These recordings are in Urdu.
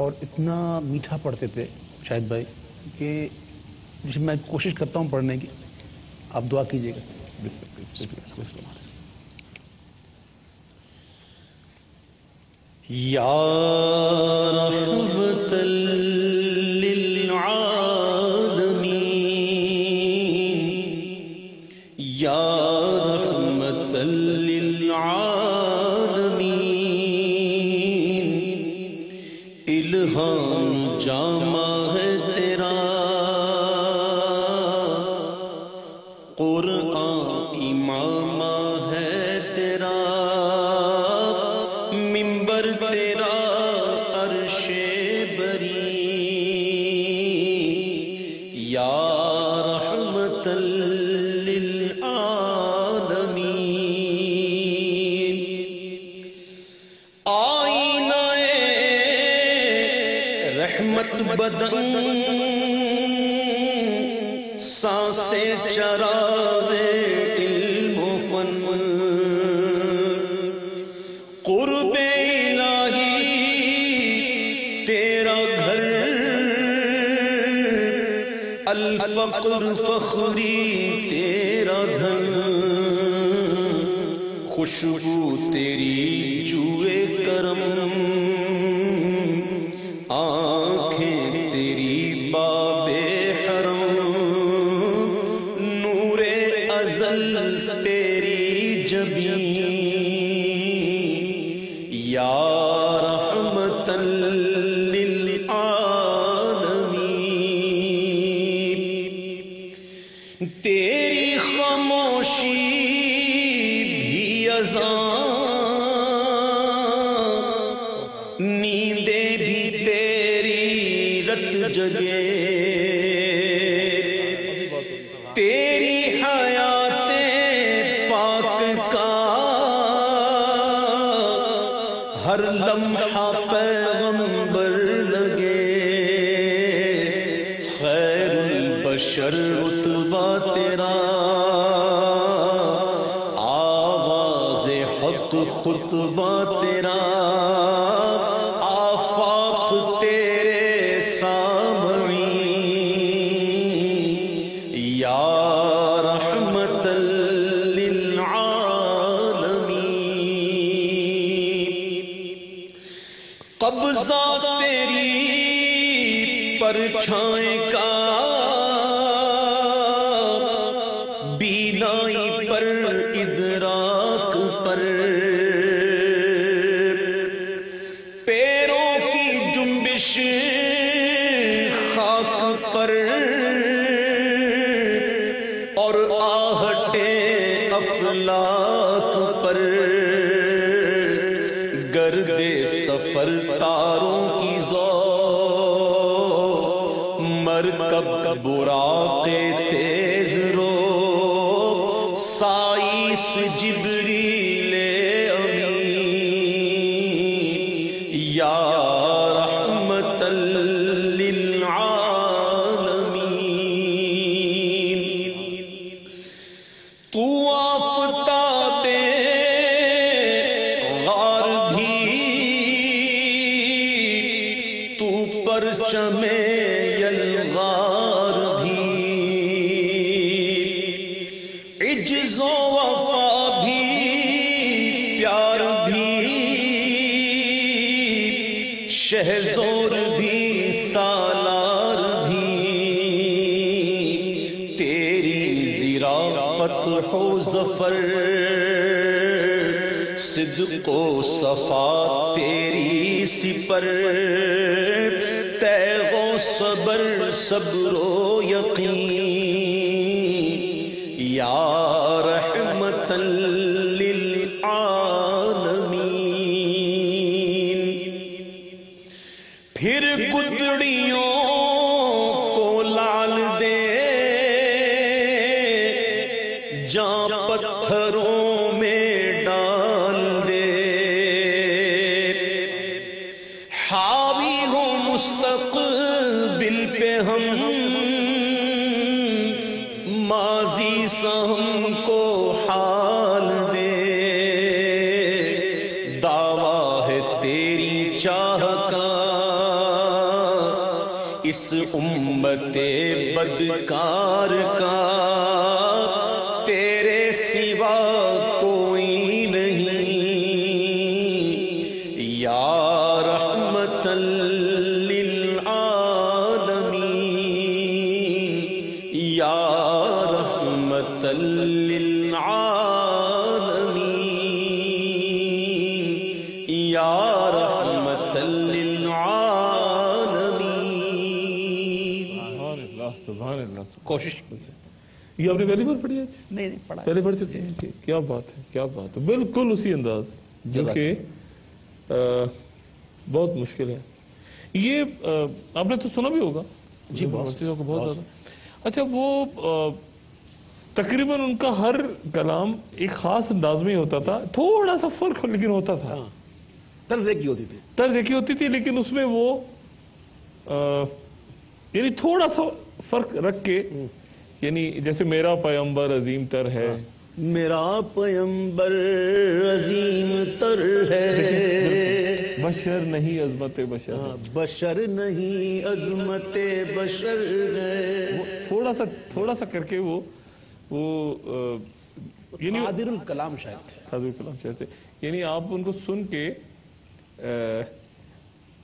اور اتنا میٹھا پڑھتے تھے شاہد بھائی کہ جس میں کوشش کرتا ہوں پڑھنے کی، آپ دعا کیجیے گا. یا رحمت للعالمین، یا رحمت للعالمین، الہام جامع ہے تیرا، قرآن امامہ ہے تیرا، منبر تیرا عرش بری، یا رحمت للعالمین، آئینہ رحمت بدن، سانسیں چراغ علم و فن، قرب الہی تیرا گھر، الفقر فخری تیرا دھن، خوشبو تیری جوئے کرم، آنکھیں تیری باب حرم، نور ازل تیری جبین، یا رحمت للعالمین، تیری خاموشی بھی اذان، نیندیں بھی تیری رت جگے، تیری حیات پاک کا ہر لمحہ پیغمبر لگے، خیر البشر رتبہ تیرا، آواز حق خطبہ تیرا، آفاق تیرے سامعین، یا رحمت للعالمین، قبضہ تیری پرچھائیں کا، بینائی پر ادراک پر، پیروں کی جنبش خاک پر، اور آہٹیں افلاک پر، گرد سفر تاروں کی ذوق، مرکب براق تیز رو، سائس جبریل امین، یا رحمت للعالمین، تو آفتاب غار بھی، تو پرچم یلغار بھی، عجز و وفا بھی، پیار بھی، شہزور بھی، سالار بھی، تیری ذرافت و ظفر، صدق و صفا تیری سپر، تیغ و صبر صبر و یقین، یا رحمت للعالمین، پھر گدڑیوں کو لال دے، جان پتھروں میں ڈال دے، حاوی ہو مستقبل پہ ہم، ماضی سے ہم کو حال دے، دعویٰ ہے تیری چاہ کا، اس امت بدکار کا تیرے سوا کوئی نہیں، یا رحمت للعالمین، یا رحمت للعالمین، یا رحمت للعالمین۔ سبحان اللہ۔ کوشش یہ آپ نے پہلی بار پڑھی ہے؟ نہیں پڑھا پہلے پڑھ چکے ہیں؟ کیا بات ہے، کیا بات ہے، بالکل اسی انداز جو کہ بہت مشکل ہے۔ یہ آپ نے تو سنا بھی ہوگا جی، بہت زیادہ۔ اچھا، وہ تقریباً ان کا ہر کلام ایک خاص انداز میں ہوتا تھا، تھوڑا سا فرق لیکن ہوتا تھا، طرز ایک ہی ہوتی تھی، طرز ایک ہی ہوتی تھی، لیکن اس میں وہ یعنی تھوڑا سا فرق رکھ کے، یعنی جیسے میرا پیغمبر عظیم تر ہے، میرا پیغمبر عظیم تر ہے، بشر نہیں عظمت بشر ہے، بشر نہیں عظمت بشر ہے، تھوڑا سا کر کے وہ یعنی قادر الکلام شاید حضور کلام شاید سے، یعنی آپ ان کو سن کے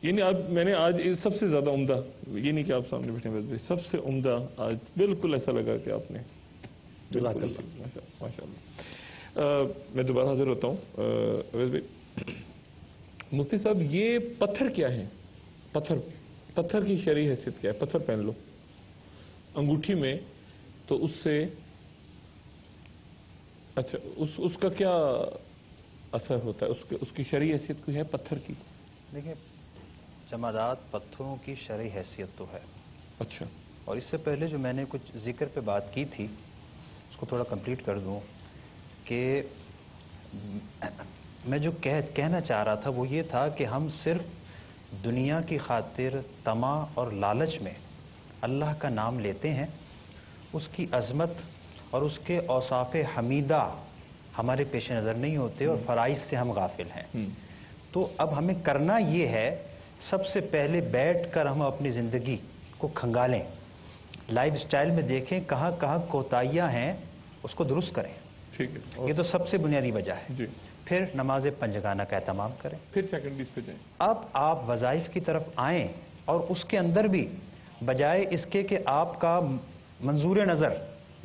یعنی میں نے آج سب سے زیادہ عمدہ، یہ نہیں کہ آپ سامنے بیٹھے ہیں، سب سے عمدہ آج بالکل ایسا لگا کہ آپ نے ماشاء اللہ۔ میں دوبارہ حاضر ہوتا ہوں اویس بھائی۔ مفتی صاحب، یہ پتھر کیا ہے؟ پتھر کی شرعی حیثیت کیا ہے؟ پتھر پہن لو انگوٹھی میں تو اس سے اچھا اس کا کیا اثر ہوتا ہے؟ اس کی شرعی حیثیت کوئی ہے پتھر کی؟ دیکھیں، جمادات پتھروں کی شرعی حیثیت تو ہے۔ اچھا، اور اس سے پہلے جو میں نے کچھ ذکر پہ بات کی تھی اس کو تھوڑا کمپلیٹ کر دوں کہ میں جو کہنا چاہ رہا تھا وہ یہ تھا کہ ہم صرف دنیا کی خاطر طمع اور لالچ میں اللہ کا نام لیتے ہیں، اس کی عظمت اور اس کے اوصاف حمیدہ ہمارے پیش نظر نہیں ہوتے اور فرائض سے ہم غافل ہیں۔ تو اب ہمیں کرنا یہ ہے، سب سے پہلے بیٹھ کر ہم اپنی زندگی کو کھنگالیں، لائف سٹائل میں دیکھیں کہاں کہاں کوتاہیاں ہیں، اس کو درست کریں۔ ٹھیک ہے، یہ تو سب سے بنیادی وجہ ہے۔ جی، پھر نماز پنجگانہ کا اہتمام کریں۔ پھر سیکنڈریز پہ جائیں۔ اب آپ وظائف کی طرف آئیں اور اس کے اندر بھی بجائے اس کے کہ آپ کا منظور نظر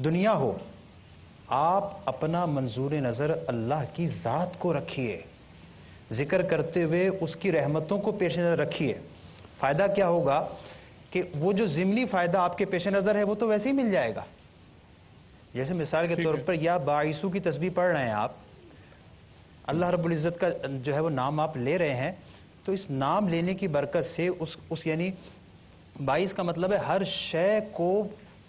دنیا ہو، آپ اپنا منظور نظر اللہ کی ذات کو رکھیے، ذکر کرتے ہوئے اس کی رحمتوں کو پیش نظر رکھیے۔ فائدہ کیا ہوگا کہ وہ جو ضمنی فائدہ آپ کے پیش نظر ہے وہ تو ویسے ہی مل جائے گا۔ جیسے مثال کے طور پر یا باعثو کی تسبیح پڑھ رہے ہیں آپ، اللہ رب العزت کا جو ہے وہ نام آپ لے رہے ہیں، تو اس نام لینے کی برکت سے اس یعنی باعث کا مطلب ہے ہر شے کو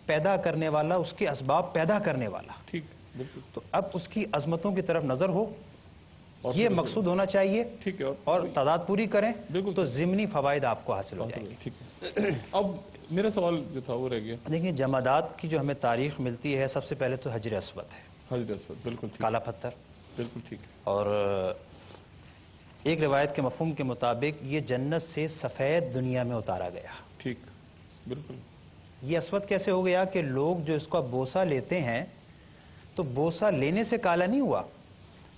پیدا کرنے والا، اس کے اسباب پیدا کرنے والا۔ ٹھیک، بالکل۔ تو اب اس کی عظمتوں کی طرف نظر ہو، یہ مقصود ہونا چاہیے، ٹھیک ہے، اور تعداد پوری کریں بالکل تو ضمنی فوائد آپ کو حاصل ہو جائیں گے۔ ٹھیک ہے۔ اب میرا سوال جو تھا وہ رہ گیا۔ دیکھیں، جمادات کی جو ہمیں تاریخ ملتی ہے، سب سے پہلے تو حجر اسود ہے، حضرت اسود، بالکل ٹھیک، کالا پتھر۔ بالکل ٹھیک ہے۔ اور ایک روایت کے مفہوم کے مطابق یہ جنت سے سفید دنیا میں اتارا گیا۔ ٹھیک، بالکل۔ یہ اسود کیسے ہو گیا کہ لوگ جو اس کا بوسہ لیتے ہیں تو بوسہ لینے سے کالا نہیں ہوا،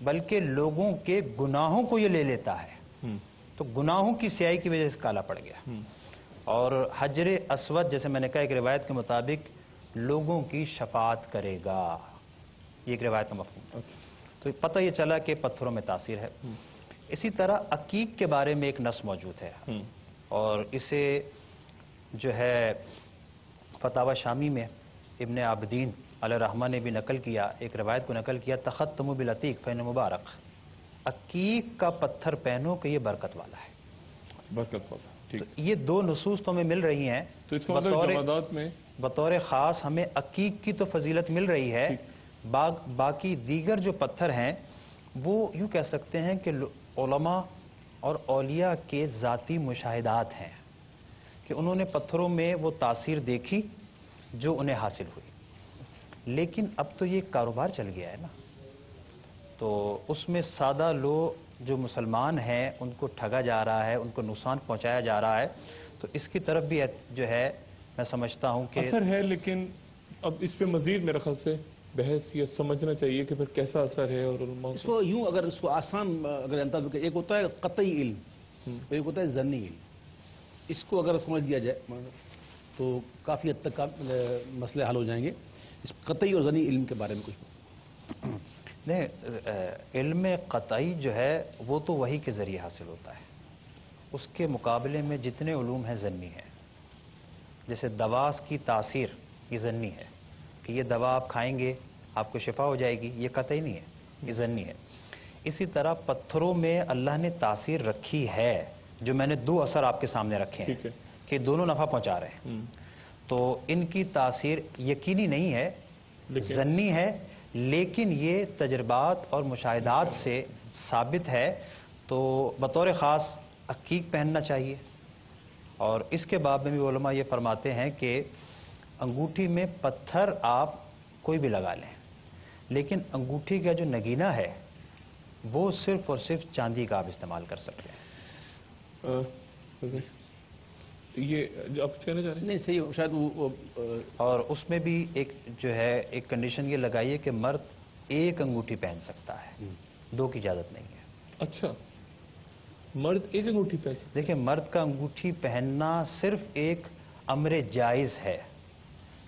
بلکہ لوگوں کے گناہوں کو یہ لے لیتا ہے، تو گناہوں کی سیاہی کی وجہ سے کالا پڑ گیا۔ اور حجر اسود جیسے میں نے کہا ایک روایت کے مطابق لوگوں کی شفاعت کرے گا، یہ ایک روایت کا مفہوم۔ تو پتہ یہ چلا کہ پتھروں میں تاثیر ہے۔ اسی طرح عقیق کے بارے میں ایک نص موجود ہے، اور اسے جو ہے فتاوی شامی میں ابن عابدین علیہ الرحمہ نے بھی نقل کیا، ایک روایت کو نقل کیا، تختموا بالعتیق فإنہ مبارک، عقیق کا پتھر پہنو کہ یہ برکت والا ہے۔ برکت والا، ٹھیک۔ تو یہ دو نصوص تو ہمیں مل رہی ہیں، تو اس کا مطلب جمادات میں بطور خاص ہمیں عقیق کی تو فضیلت مل رہی ہے، باقی دیگر جو پتھر ہیں وہ یوں کہہ سکتے ہیں کہ علماء اور اولیاء کے ذاتی مشاہدات ہیں کہ انہوں نے پتھروں میں وہ تاثیر دیکھی جو انہیں حاصل ہوئی۔ لیکن اب تو یہ کاروبار چل گیا ہے نا، تو اس میں سادہ لوگ جو مسلمان ہیں ان کو ٹھگا جا رہا ہے، ان کو نقصان پہنچایا جا رہا ہے، تو اس کی طرف بھی جو ہے میں سمجھتا ہوں کہ اثر ہے، لیکن اب اس پہ مزید میرے خیال سے بحث یہ سمجھنا چاہیے کہ پھر کیسا اثر ہے اور علماء اس کو یوں اگر اس کو آسان اگر انداز ایک ہوتا ہے قطعی علم، ایک ہوتا ہے ظنی علم. اس کو اگر سمجھ لیا جائے تو کافی حد تک مسئلے حل ہو جائیں گے. اس قطعی اور ظنی علم کے بارے میں کچھ نہیں، علم قطعی جو ہے وہ تو وحی کے ذریعے حاصل ہوتا ہے. اس کے مقابلے میں جتنے علوم ہیں ظنی ہیں. جیسے دوا کی تاثیر یہ ظنی ہے کہ یہ دوا آپ کھائیں گے آپ کو شفا ہو جائے گی، یہ قطعی نہیں ہے، یہ ظنی ہے. اسی طرح پتھروں میں اللہ نے تاثیر رکھی ہے، جو میں نے دو اثر آپ کے سامنے رکھے ہیں کہ دونوں نفع پہنچا رہے ہیں. تو ان کی تاثیر یقینی نہیں ہے، ظنی ہے، لیکن یہ تجربات اور مشاہدات سے ثابت ہے. تو بطور خاص عقیق پہننا چاہیے. اور اس کے باب میں بھی علماء یہ فرماتے ہیں کہ انگوٹھی میں پتھر آپ کوئی بھی لگا لیں، لیکن انگوٹھی کا جو نگینہ ہے وہ صرف اور صرف چاندی کا آپ استعمال کر سکتے ہیں. یہ جو آپ کہنا چاہ رہے ہیں نہیں صحیح شاید وہ اور اس میں بھی ایک جو ہے ایک کنڈیشن یہ لگائیے کہ مرد ایک انگوٹھی پہن سکتا ہے، دو کی اجازت نہیں ہے. اچھا، مرد ایک انگوٹھی پہن؟ دیکھیں، مرد کا انگوٹھی پہننا صرف ایک امر جائز ہے،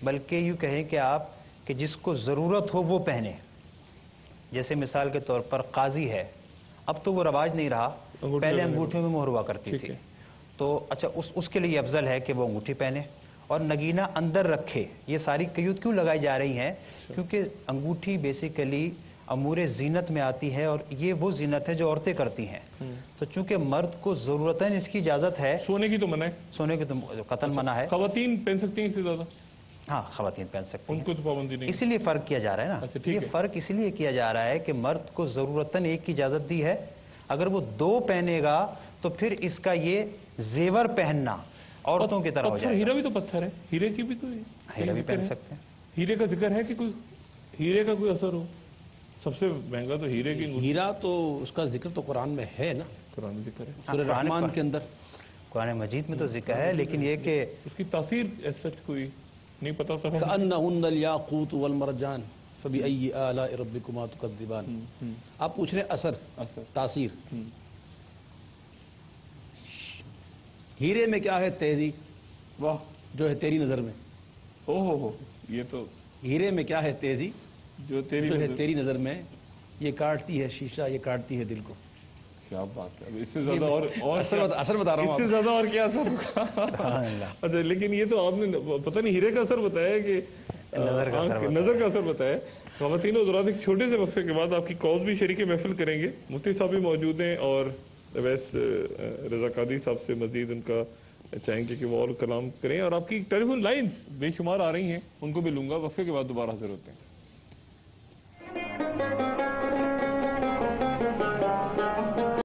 بلکہ یوں کہیں کہ آپ کہ جس کو ضرورت ہو وہ پہنے. جیسے مثال کے طور پر قاضی ہے، اب تو وہ رواج نہیں رہا، پہلے انگوٹھیوں میں مہر ہوا کرتی تھی. تو اچھا اس کے لیے افضل ہے کہ وہ انگوٹھی پہنے اور نگینہ اندر رکھے. یہ ساری قیود کیوں لگائی جا رہی ہیں؟ کیونکہ انگوٹھی بیسیکلی امور زینت میں آتی ہے، اور یہ وہ زینت ہے جو عورتیں کرتی ہیں. تو چونکہ مرد کو ضرورتاً اس کی اجازت ہے. سونے کی تو منع ہے، سونے کی تو قطعاً منع ہے. خواتین پہن سکتی ہیں اس سے زیادہ؟ ہاں، خواتین پہن سکتی ہیں، ان کو تو پابندی نہیں. اسی لیے فرق کیا جا رہا ہے نا. یہ فرق اسی لیے کیا جا رہا ہے کہ مرد کو ضرورتاً ایک کی اجازت دی ہے. اگر وہ دو پہنے گا تو پھر اس کا یہ زیور پہننا عورتوں کی طرح ہو جائے گا. ہیرا بھی تو پتھر ہے، ہیرے کی بھی تو ہیرا بھی پہن سکتے ہیں. ہیرے کا ذکر ہے کہ کوئی ہیرے کا کوئی اثر ہو؟ سب سے مہنگا تو ہیرے کی ہیرا تو اس کا ذکر تو قرآن میں ہے نا، قرآن میں ذکر ہے، سورہ رحمان کے اندر، قرآن مجید میں تو ذکر ہے، لیکن یہ کہ اس کی تاثیر سچ کوئی نہیں پتا تھا. کأنہن الیاقوت والمرجان فبأی آلاء ربکما تکذبان. آپ پوچھ رہے ہیں اثر، تاثیر. ہیرے میں کیا ہے تیزی؟ واہ، جو ہے تیری نظر میں. او ہو، یہ تو ہیرے میں کیا ہے تیزی جو جو ہے تیری نظر میں، یہ کاٹتی ہے شیشہ، یہ کاٹتی ہے دل کو. کیا بات ہے! اس سے زیادہ اور اثر بتا رہا ہوں، اس سے زیادہ اور کیا اثر ہوگا؟ اچھا، لیکن یہ تو آپ نے پتہ نہیں ہیرے کا اثر بتایا کہ نظر کا اثر بتایا. خواتین و حضرات، ایک چھوٹے سے وقفے کے بعد آپ کی کالز بھی شریک محفل کریں گے. مفتی صاحب بھی موجود ہیں اور اویس رضا قادری صاحب سے مزید ان کا چاہیں گے کہ وہ اور کلام کریں. اور آپ کی ٹیلی فون لائنز بے شمار آ رہی ہیں، ان کو بھی لوں گا. وقفے کے بعد دوبارہ حاضر ہوتے ہیں.